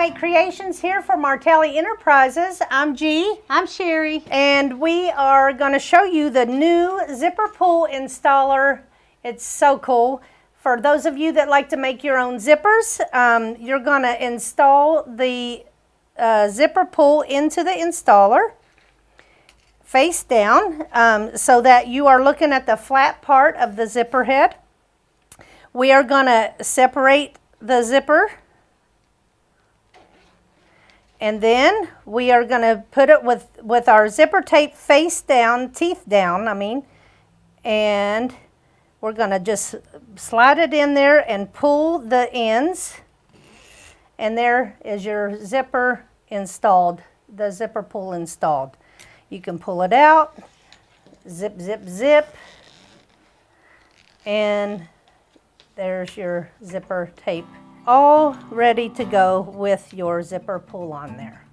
Make Creations here for Martelli Enterprises. I'm G. I'm Sherry. And we are going to show you the new zipper pull installer. It's so cool. For those of you that like to make your own zippers, you're going to install the zipper pull into the installer face down so that you are looking at the flat part of the zipper head. We are going to separate the zipper, and then we are going to put it with our zipper tape face down, teeth down, and we're going to just slide it in there and pull the ends, and there is your zipper installed, the zipper pull installed. You can pull it out, zip, zip, zip, and there's your zipper tape all ready to go with your zipper pull on there.